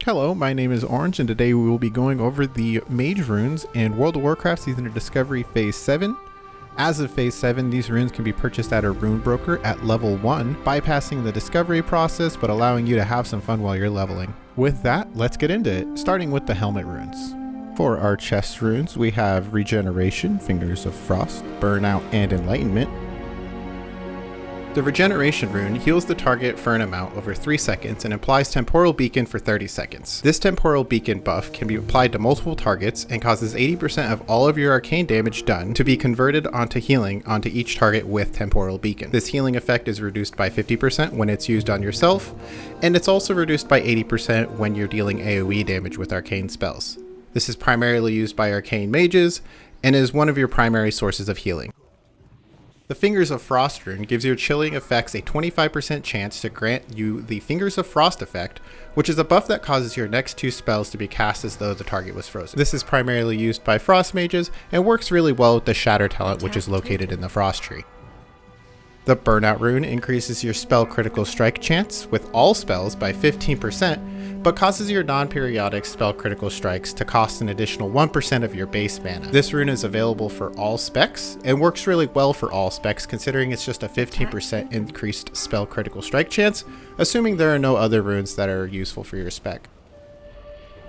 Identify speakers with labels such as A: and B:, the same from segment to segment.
A: Hello, my name is Orange, and today we will be going over the Mage runes in World of Warcraft Season of Discovery Phase 7. As of Phase 7, these runes can be purchased at a rune broker at level 1, bypassing the discovery process but allowing you to have some fun while you're leveling. With that, let's get into it, starting with the helmet runes. For our chest runes, we have Regeneration, Fingers of Frost, Burnout, and Enlightenment. The Regeneration rune heals the target for an amount over 3 seconds and applies Temporal Beacon for 30 seconds. This Temporal Beacon buff can be applied to multiple targets and causes 80% of all of your arcane damage done to be converted onto healing onto each target with Temporal Beacon. This healing effect is reduced by 50% when it's used on yourself, and it's also reduced by 80% when you're dealing AoE damage with arcane spells. This is primarily used by arcane mages and is one of your primary sources of healing. The Fingers of Frost rune gives your chilling effects a 25% chance to grant you the Fingers of Frost effect, which is a buff that causes your next 2 spells to be cast as though the target was frozen. This is primarily used by frost mages and works really well with the Shatter talent, which is located in the Frost tree. The Burnout rune increases your spell critical strike chance with all spells by 15%, but causes your non-periodic spell critical strikes to cost an additional 1% of your base mana. This rune is available for all specs and works really well for all specs, considering it's just a 15% increased spell critical strike chance, assuming there are no other runes that are useful for your spec.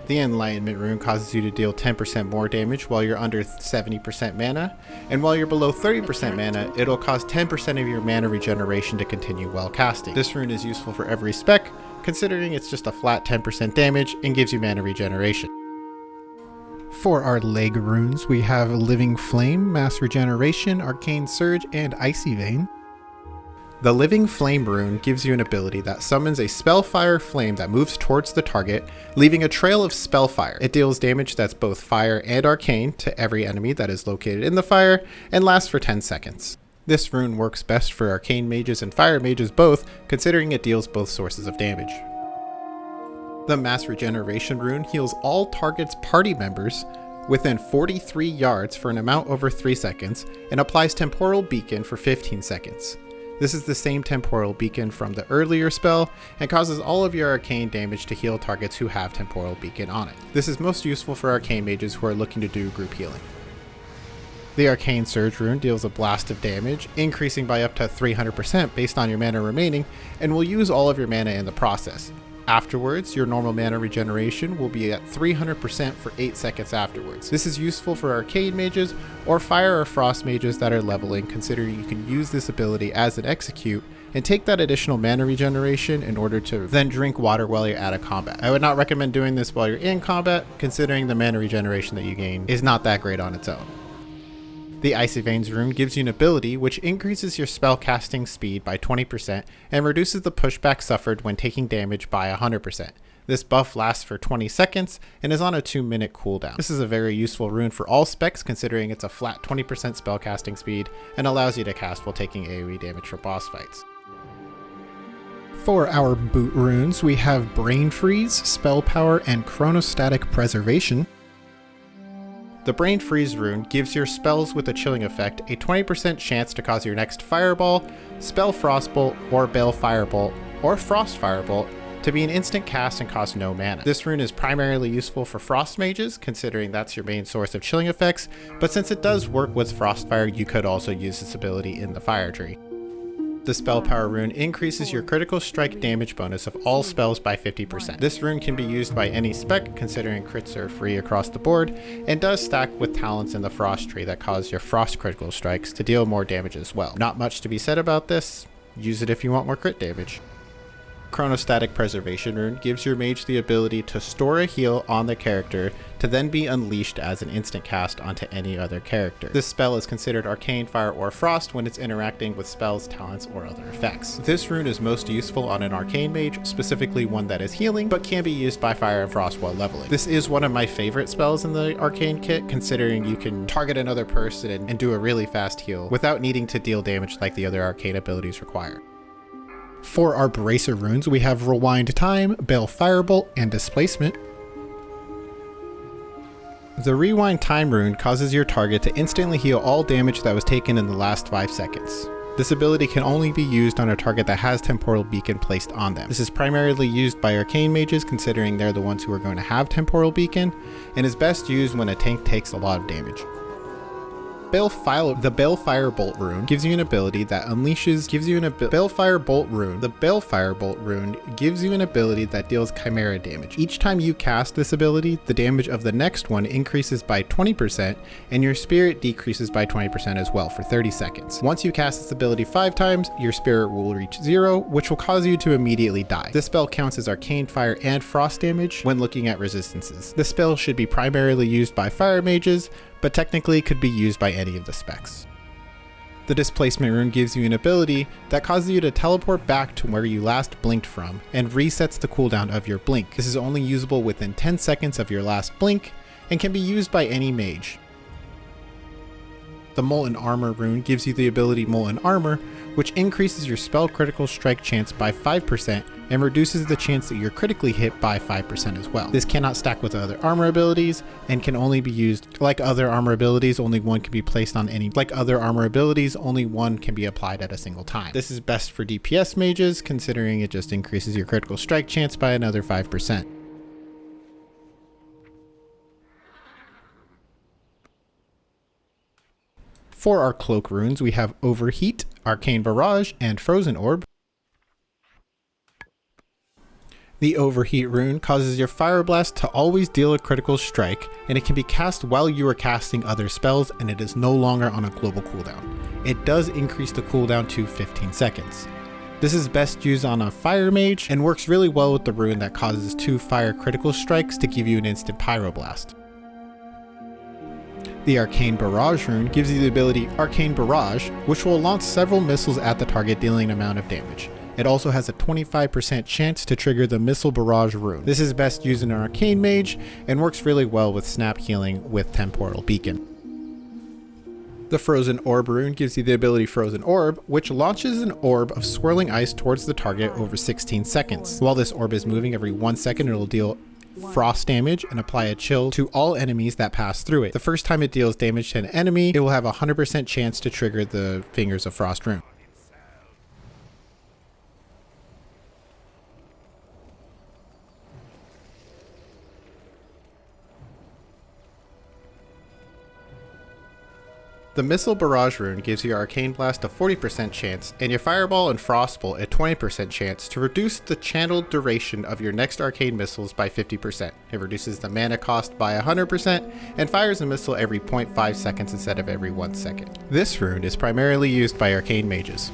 A: The Enlightenment rune causes you to deal 10% more damage while you're under 70% mana, and while you're below 30% mana, it'll cause 10% of your mana regeneration to continue while casting. This rune is useful for every spec, considering it's just a flat 10% damage and gives you mana regeneration. For our leg runes, we have Living Flame, Mass Regeneration, Arcane Surge, and Icy Vein. The Living Flame rune gives you an ability that summons a Spellfire flame that moves towards the target, leaving a trail of Spellfire. It deals damage that's both fire and arcane to every enemy that is located in the fire, and lasts for 10 seconds. This rune works best for arcane mages and fire mages both, considering it deals both sources of damage. The Mass Regeneration rune heals all targets' party members within 43 yards for an amount over 3 seconds, and applies Temporal Beacon for 15 seconds. This is the same Temporal Beacon from the earlier spell, and causes all of your arcane damage to heal targets who have Temporal Beacon on it. This is most useful for arcane mages who are looking to do group healing. The Arcane Surge rune deals a blast of damage, increasing by up to 300% based on your mana remaining, and will use all of your mana in the process. Afterwards, your normal mana regeneration will be at 300% for 8 seconds afterwards. This is useful for arcane mages or fire or frost mages that are leveling, considering you can use this ability as an execute and take that additional mana regeneration in order to then drink water while you're out of combat. I would not recommend doing this while you're in combat, considering the mana regeneration that you gain is not that great on its own. The Icy Veins rune gives you an ability which increases your spell casting speed by 20% and reduces the pushback suffered when taking damage by 100%. This buff lasts for 20 seconds and is on a 2-minute cooldown. This is a very useful rune for all specs, considering it's a flat 20% spell casting speed and allows you to cast while taking AoE damage from boss fights. For our boot runes, we have Brain Freeze, Spell Power, and Chronostatic Preservation. The Brain Freeze rune gives your spells with a chilling effect a 20% chance to cause your next Fireball, Spell Frostbolt, or Bale Firebolt, or Frost Firebolt to be an instant cast and cost no mana. This rune is primarily useful for frost mages, considering that's your main source of chilling effects, but since it does work with Frostfire, you could also use this ability in the Fire tree. The Spell Power rune increases your critical strike damage bonus of all spells by 50%. This rune can be used by any spec, considering crits are free across the board, and does stack with talents in the Frost tree that cause your frost critical strikes to deal more damage as well. Not much to be said about this. Use it if you want more crit damage. Chronostatic Preservation rune gives your mage the ability to store a heal on the character to then be unleashed as an instant cast onto any other character. This spell is considered arcane, fire, or frost when it's interacting with spells, talents, or other effects. This rune is most useful on an arcane mage, specifically one that is healing, but can be used by fire and frost while leveling. This is one of my favorite spells in the arcane kit, considering you can target another person and do a really fast heal without needing to deal damage like the other arcane abilities require. For our Bracer runes, we have Rewind Time, Bale Firebolt, and Displacement. The Rewind Time rune causes your target to instantly heal all damage that was taken in the last 5 seconds. This ability can only be used on a target that has Temporal Beacon placed on them. This is primarily used by Arcane Mages, considering they're the ones who are going to have Temporal Beacon, and is best used when a tank takes a lot of damage. The Balefire Bolt rune gives you an ability that unleashes, Balefire Bolt rune. The Balefire Bolt rune gives you an ability that deals Chimera damage. Each time you cast this ability, the damage of the next one increases by 20%, and your spirit decreases by 20% as well for 30 seconds. Once you cast this ability 5 times, your spirit will reach 0, which will cause you to immediately die. This spell counts as arcane fire and frost damage when looking at resistances. This spell should be primarily used by fire mages, but technically could be used by any of the specs. The Displacement rune gives you an ability that causes you to teleport back to where you last blinked from and resets the cooldown of your blink. This is only usable within 10 seconds of your last blink and can be used by any mage. The Molten Armor rune gives you the ability Molten Armor, which increases your spell critical strike chance by 5% and reduces the chance that you're critically hit by 5% as well. This cannot stack with other armor abilities and can only be used like other armor abilities. Only one can be placed on any, like other armor abilities, only one can be applied at a single time. This is best for DPS mages, considering it just increases your critical strike chance by another 5%. For our Cloak Runes, we have Overheat, Arcane Barrage, and Frozen Orb. The Overheat rune causes your Fire Blast to always deal a critical strike, and it can be cast while you are casting other spells, and it is no longer on a global cooldown. It does increase the cooldown to 15 seconds. This is best used on a Fire Mage, and works really well with the rune that causes 2 fire critical strikes to give you an instant Pyroblast. The Arcane Barrage rune gives you the ability Arcane Barrage, which will launch several missiles at the target, dealing an amount of damage. It also has a 25% chance to trigger the Missile Barrage rune. This is best used in an Arcane Mage and works really well with snap healing with Temporal Beacon. The Frozen Orb rune gives you the ability Frozen Orb, which launches an orb of swirling ice towards the target over 16 seconds. While this orb is moving every 1 second, it will deal frost damage and apply a chill to all enemies that pass through it. The first time it deals damage to an enemy, it will have a 100% chance to trigger the Fingers of Frost rune. The Missile Barrage rune gives your Arcane Blast a 40% chance, and your Fireball and Frostbolt a 20% chance to reduce the channeled duration of your next arcane missiles by 50%. It reduces the mana cost by 100% and fires a missile every 0.5 seconds instead of every 1 second. This rune is primarily used by Arcane Mages.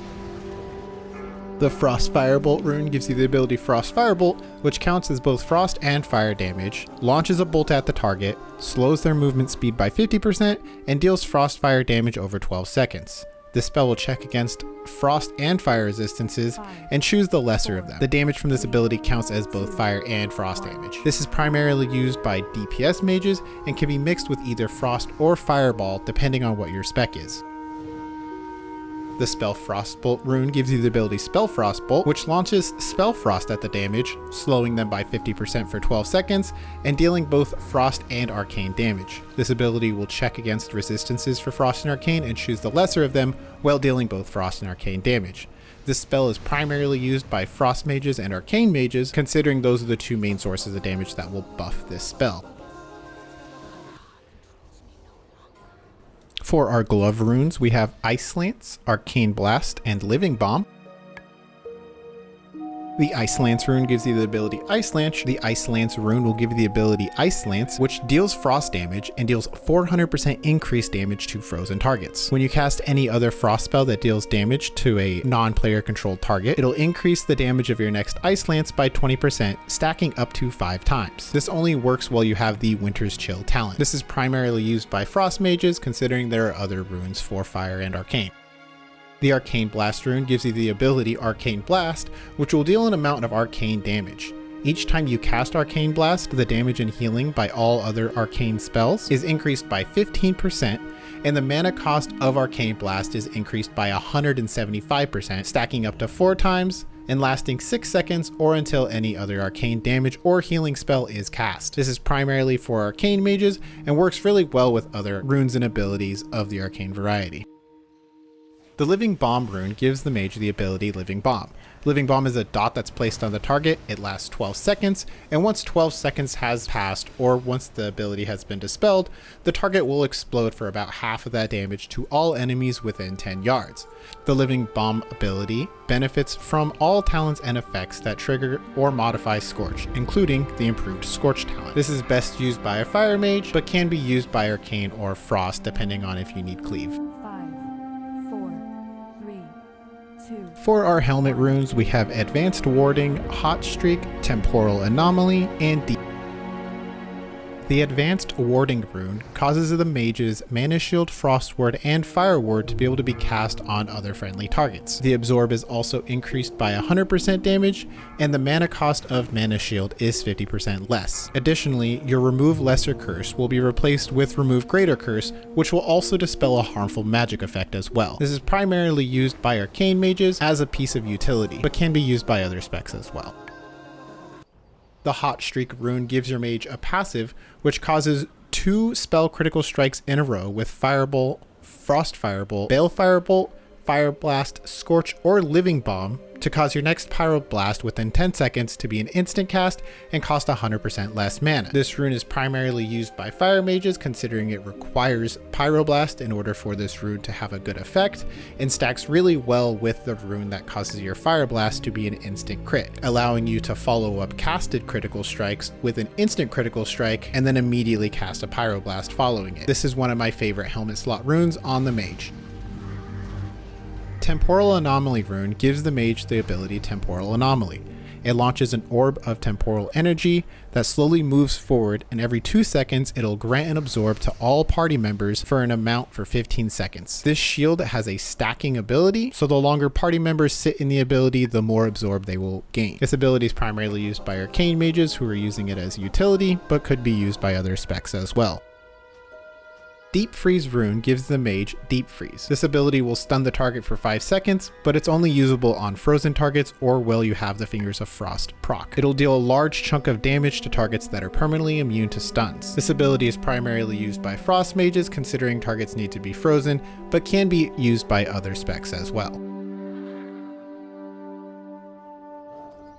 A: The Frost Firebolt rune gives you the ability Frost Firebolt, which counts as both frost and fire damage, launches a bolt at the target, slows their movement speed by 50%, and deals frost fire damage over 12 seconds. This spell will check against frost and fire resistances and choose the lesser of them. The damage from this ability counts as both fire and frost damage. This is primarily used by DPS mages and can be mixed with either frost or fireball depending on what your spec is. The Spell Frostbolt rune gives you the ability Spell Frostbolt, which launches Spell Frost at the damage, slowing them by 50% for 12 seconds, and dealing both frost and arcane damage. This ability will check against resistances for frost and arcane and choose the lesser of them while dealing both frost and arcane damage. This spell is primarily used by frost mages and arcane mages, considering those are the 2 main sources of damage that will buff this spell. For our glove runes, we have Ice Lance, Arcane Blast, and Living Bomb. The Ice Lance rune gives you the ability Ice Lance. The Ice Lance rune will give you the ability Ice Lance, which deals frost damage and deals 400% increased damage to frozen targets. When you cast any other frost spell that deals damage to a non-player controlled target, it'll increase the damage of your next Ice Lance by 20%, stacking up to 5 times. This only works while you have the Winter's Chill talent. This is primarily used by frost mages, considering there are other runes for fire and arcane. The Arcane Blast rune gives you the ability Arcane Blast, which will deal an amount of arcane damage. Each time you cast Arcane Blast, the damage and healing by all other arcane spells is increased by 15%, and the mana cost of Arcane Blast is increased by 175%, stacking up to 4 times and lasting 6 seconds or until any other arcane damage or healing spell is cast. This is primarily for arcane mages and works really well with other runes and abilities of the arcane variety. The Living Bomb rune gives the mage the ability Living Bomb. Living Bomb is a dot that's placed on the target. It lasts 12 seconds, and once 12 seconds has passed, or once the ability has been dispelled, the target will explode for about half of that damage to all enemies within 10 yards. The Living Bomb ability benefits from all talents and effects that trigger or modify Scorch, including the improved Scorch talent. This is best used by a Fire Mage, but can be used by Arcane or Frost depending on if you need Cleave.
B: 5, 4, 3, 2.
A: For our helmet runes, we have Advanced Warding, Hot Streak, Temporal Anomaly, and Deep. The Advanced Warding rune causes the mage's Mana Shield, Frost Ward, and Fire Ward to be able to be cast on other friendly targets. The Absorb is also increased by 100% damage, and the mana cost of Mana Shield is 50% less. Additionally, your Remove Lesser Curse will be replaced with Remove Greater Curse, which will also dispel a harmful magic effect as well. This is primarily used by Arcane Mages as a piece of utility, but can be used by other specs as well. The Hot Streak rune gives your mage a passive, which causes 2 spell critical strikes in a row with Firebolt, Frost Firebolt, Bale Firebolt, Fire Blast, Scorch, or Living Bomb to cause your next Pyroblast within 10 seconds to be an instant cast and cost 100% less mana. This rune is primarily used by Fire Mages, considering it requires Pyroblast in order for this rune to have a good effect, and stacks really well with the rune that causes your Fire Blast to be an instant crit, allowing you to follow up casted critical strikes with an instant critical strike and then immediately cast a Pyroblast following it. This is one of my favorite helmet slot runes on the mage. Temporal Anomaly rune gives the mage the ability Temporal Anomaly. It launches an orb of temporal energy that slowly moves forward, and every 2 seconds it'll grant an absorb to all party members for an amount for 15 seconds. This shield has a stacking ability, so the longer party members sit in the ability, the more absorb they will gain. This ability is primarily used by Arcane Mages who are using it as utility, but could be used by other specs as well. Deep Freeze rune gives the mage Deep Freeze. This ability will stun the target for 5 seconds, but it's only usable on frozen targets or while you have the Fingers of Frost proc. It'll deal a large chunk of damage to targets that are permanently immune to stuns. This ability is primarily used by Frost Mages, considering targets need to be frozen, but can be used by other specs as well.